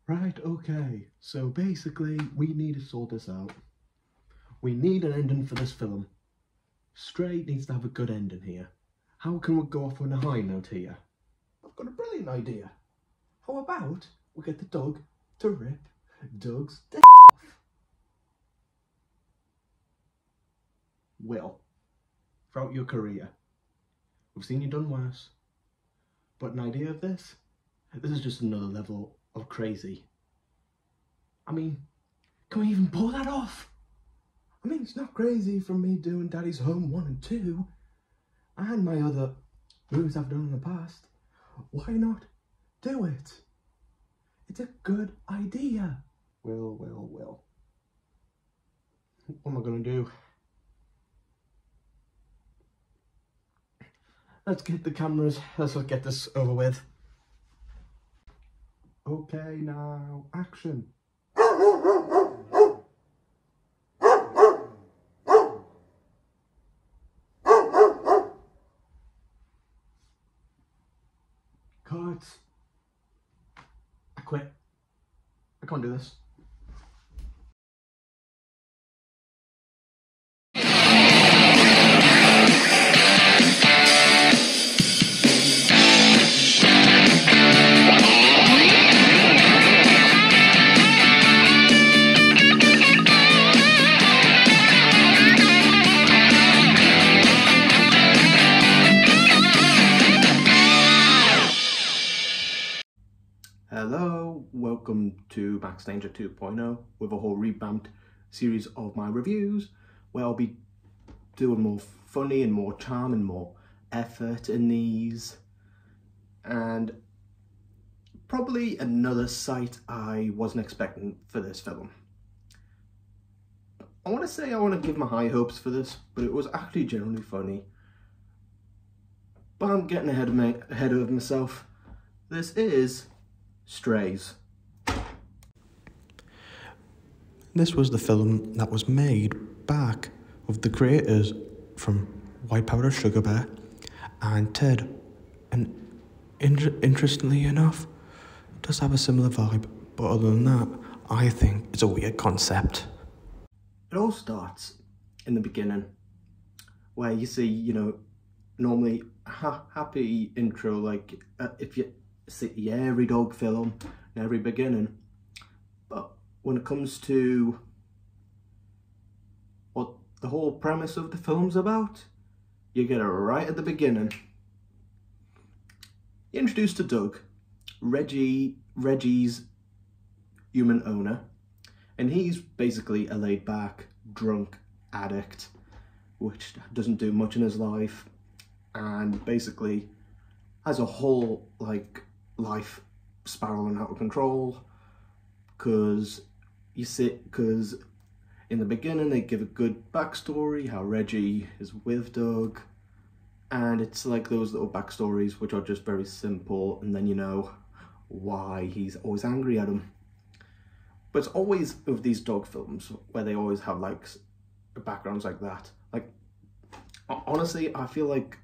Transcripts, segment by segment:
Right, okay. So basically, we need to sort this out. We need an ending for this film. Stray needs to have a good ending here. How can we go off on a high note here? I've got a brilliant idea. How about we get the dog to rip Doug's dick off? Will, throughout your career, we've seen you done worse. But an idea of this? This is just another level of crazy. I mean, can we even pull that off? I mean, it's not crazy from me doing Daddy's Home 1 and 2 and my other movies I've done in the past. Why not do it? It's a good idea. Will. What am I gonna do? Let's get the cameras. Let's just get this over with. Okay, now, action. Cut. I quit. I can't do this. Hello, welcome to Max Danger 2.0 with a whole revamped series of my reviews where I'll be doing more funny and more charm and more effort in these, and probably another sight I wasn't expecting for this film. I want to give my high hopes for this, but it was actually generally funny. But I'm getting ahead of myself. This is Strays. This was the film that was made back with the creators from White Powder Sugar Bear and Ted, and interestingly enough, it does have a similar vibe, but other than that, I think it's a weird concept. It all starts in the beginning, where you see, normally happy intro, like if you see every dog film in every beginning, but when it comes to what the whole premise of the film's about, you get it right at the beginning. You're introduced to Doug, Reggie's human owner, and he's basically a laid-back, drunk addict, which doesn't do much in his life, and basically has a whole, life spiraling out of control, because in the beginning they give a good backstory, how Reggie is with Doug, and it's like those little backstories which are just very simple, and then you know why he's always angry at him. But it's always with these dog films where they always have backgrounds like that. Honestly, I feel like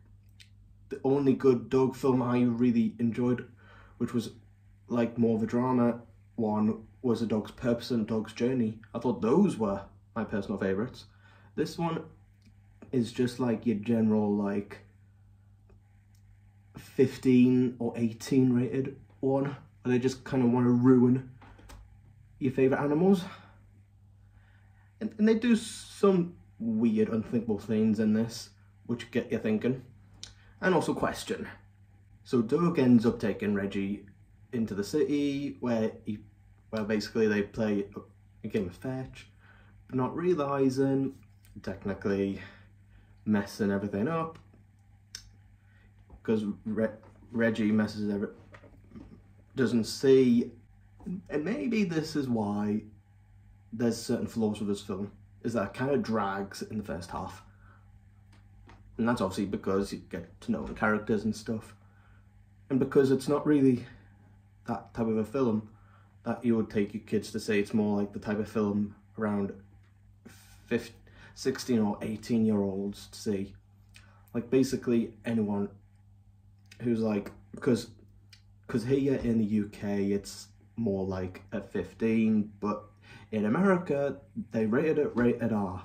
the only good dog film I really enjoyed, which was more of a drama one, was A Dog's Purpose and Dog's Journey. I thought those were my personal favourites. This one is just your general 15 or 18 rated one, where they just kind of want to ruin your favourite animals. And they do some weird, unthinkable things in this, which get you thinking. And also question. So Doug ends up taking Reggie into the city where basically they play a game of fetch, but not realising, technically messing everything up, because Reggie doesn't see, and maybe this is why there's certain flaws with this film, is that it kind of drags in the first half. And that's obviously because you get to know the characters and stuff. And because it's not really that type of a film that you would take your kids to see. It's more like the type of film around 16 or 18-year-olds to see. Basically anyone who's because here in the UK it's more like a 15, but in America they rated it rated R.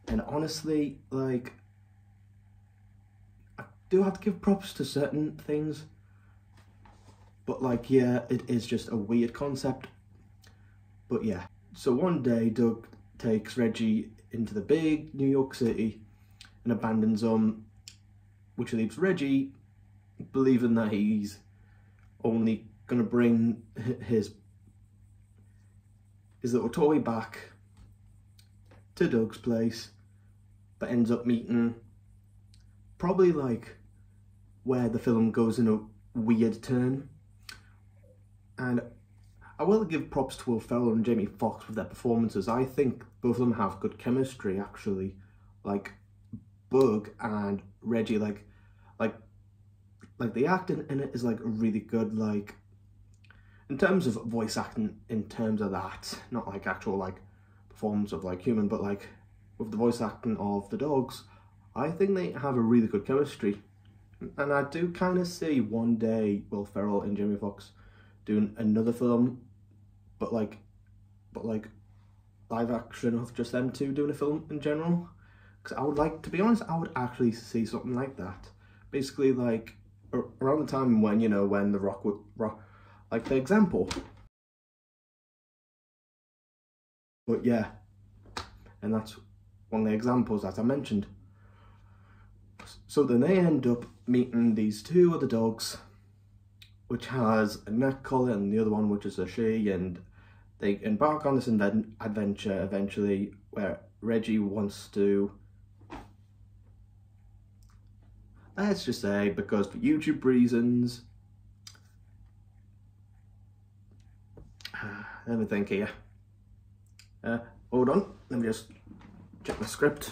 And honestly, like, I do have to give props to certain things, but like, yeah, it is just a weird concept. But yeah, so one day Doug takes Reggie into the big New York City and abandons him, which leaves Reggie believing that he's only gonna bring his little toy back to Doug's place, but ends up meeting probably like where the film goes in a weird turn. And I will give props to Will Ferrell and Jamie Foxx with their performances. I think both of them have good chemistry, actually. Like, Bug and Reggie, like the acting in it is like really good, like, in terms of voice acting, in terms of that, not like actual like performance of like human, but like with the voice acting of the dogs, I think they have a really good chemistry. And I do kind of see one day Will Ferrell and Jamie Foxx doing another film, but like live action of just them two doing a film in general. Because I would like, to be honest, I would actually see something like that. Basically, like around the time when, you know, when The Rock would, like the example. But yeah, and that's one of the examples that I mentioned. So then they end up meeting these two other dogs, which has a neck collar and the other one which is a she, and they embark on this adventure eventually where Reggie wants to, let's just say, because for YouTube reasons, let me think here. Hold on, let me just check the script.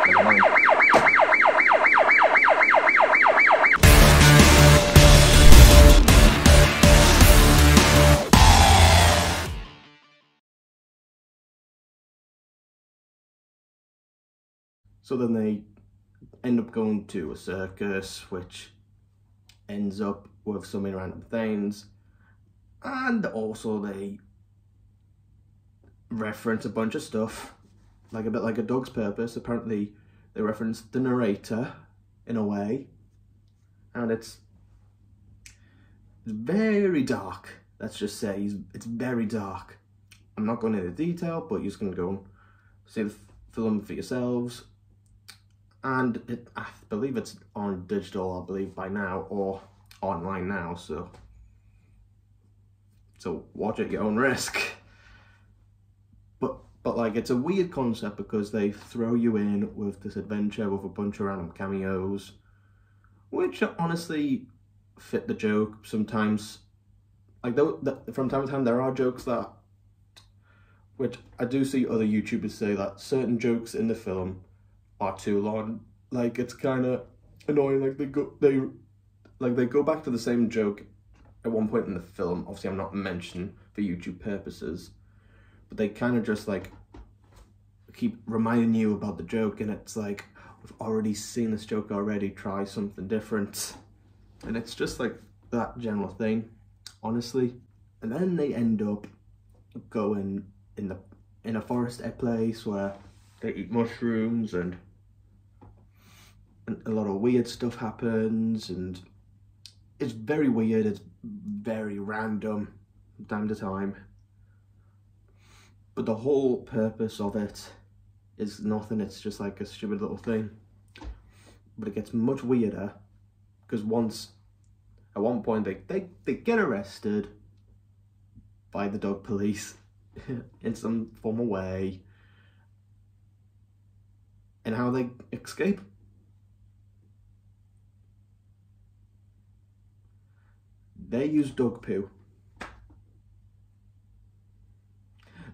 Never mind. So then they end up going to a circus, which ends up with so many random things, and also they reference a bunch of stuff, like a bit like A Dog's Purpose. Apparently they reference the narrator in a way, and it's very dark. Let's just say it's very dark. I'm not going into detail, but you're just going to go see the film for yourselves. And I believe it's on digital, I believe, by now, or online now, so watch at your own risk. But like, it's a weird concept because they throw you in with this adventure with a bunch of random cameos, which honestly fit the joke sometimes. Like, from time to time there are jokes that, which I do see other YouTubers say that certain jokes in the film are too long. Like, it's kind of annoying. Like, they go back to the same joke at one point in the film. Obviously, I'm not mentioning for YouTube purposes, but they kind of just like keep reminding you about the joke, and it's like, we've already seen this joke already, try something different. And it's just like that general thing, honestly. And then they end up going in a forested place where they eat mushrooms, and a lot of weird stuff happens, and it's very weird, it's very random from time to time. But the whole purpose of it is nothing, it's just like a stupid little thing. But it gets much weirder, because at one point they get arrested by the dog police in some form of way. And how they escape? They use dog poo.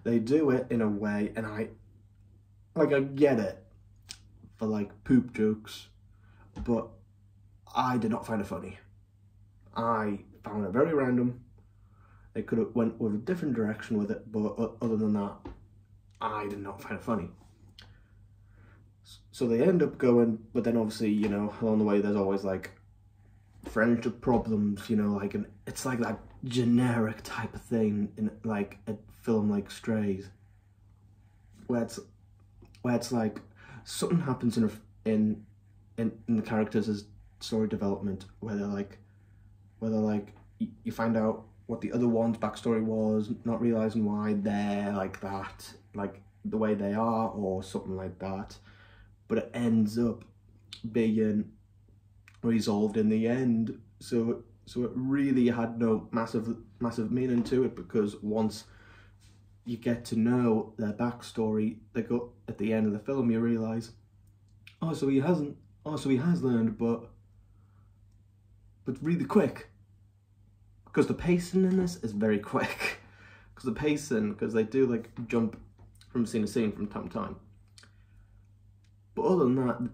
They do it in a way, and I get it for like poop jokes, but I did not find it funny. I found it very random. They could have went with a different direction with it, but other than that, I did not find it funny. So they end up going, but then obviously, you know, along the way there's always like friendship problems, you know, like, and it's like that generic type of thing in like a film like Strays, where it's like something happens in the characters' story development, where you find out what the other one's backstory was, not realizing why they're like that, like the way they are, or something like that, but it ends up being resolved in the end. So it really had no massive meaning to it, because once you get to know their backstory, they go at the end of the film, you realise, so he has learned, but really quick, because the pacing in this is very quick. Because they do like jump from scene to scene from time to time. But other than that,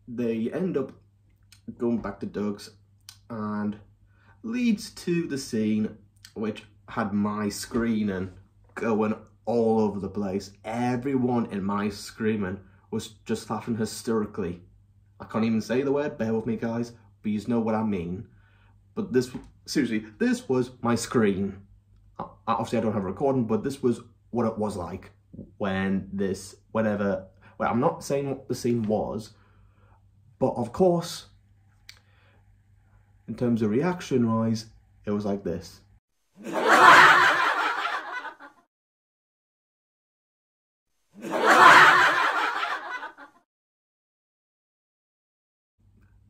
they end up going back to Doug's, and leads to the scene which had my screaming going all over the place. Everyone in my screaming was just laughing hysterically. I can't even say the word, bear with me guys, but you know what I mean. But this, seriously, this was my scream. Obviously I don't have a recording, but this was what it was like well, I'm not saying what the scene was, but of course, in terms of reaction-wise, it was like this.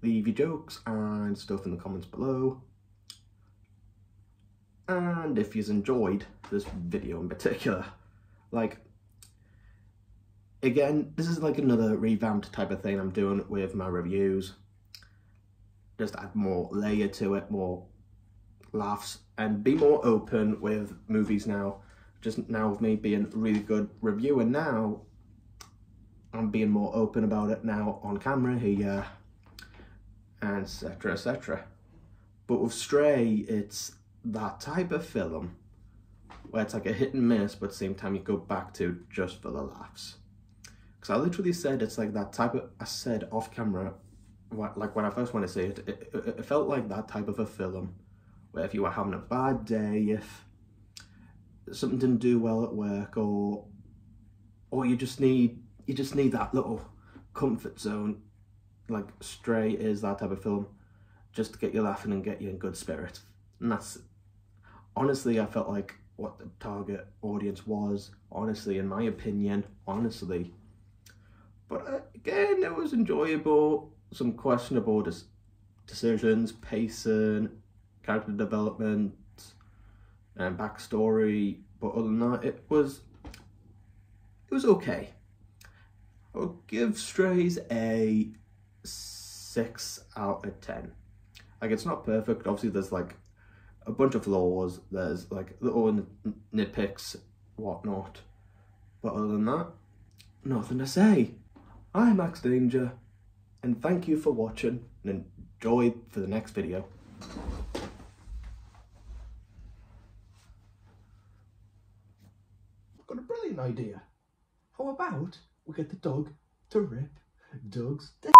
Leave your jokes and stuff in the comments below. And if you've enjoyed this video in particular, like, again, this is like another revamped type of thing I'm doing with my reviews. Just add more layer to it, more laughs, and be more open with movies now. Just now with me being a really good reviewer now, I'm being more open about it now on camera here, and etc, etc. But with Stray, it's that type of film where it's like a hit and miss, but at the same time you go back to just for the laughs. Because I literally said it's like that type of, I said off camera, like when I first went to see it, it felt like that type of a film where if you were having a bad day, if something didn't do well at work, or you just need that little comfort zone, like Stray is that type of film, just to get you laughing and get you in good spirits. And that's, honestly, I felt like what the target audience was, honestly, in my opinion, honestly. But again, it was enjoyable, some questionable decisions, pacing, character development, and backstory, but other than that, it was okay. I would give Strays a 6 out of 10. Like, it's not perfect, obviously there's like a bunch of flaws, there's like little nitpicks, whatnot, but other than that, nothing to say. I'm Max Danger, and thank you for watching, and enjoy for the next video. I've got a brilliant idea. How about we get the dog to rip Doug's dick?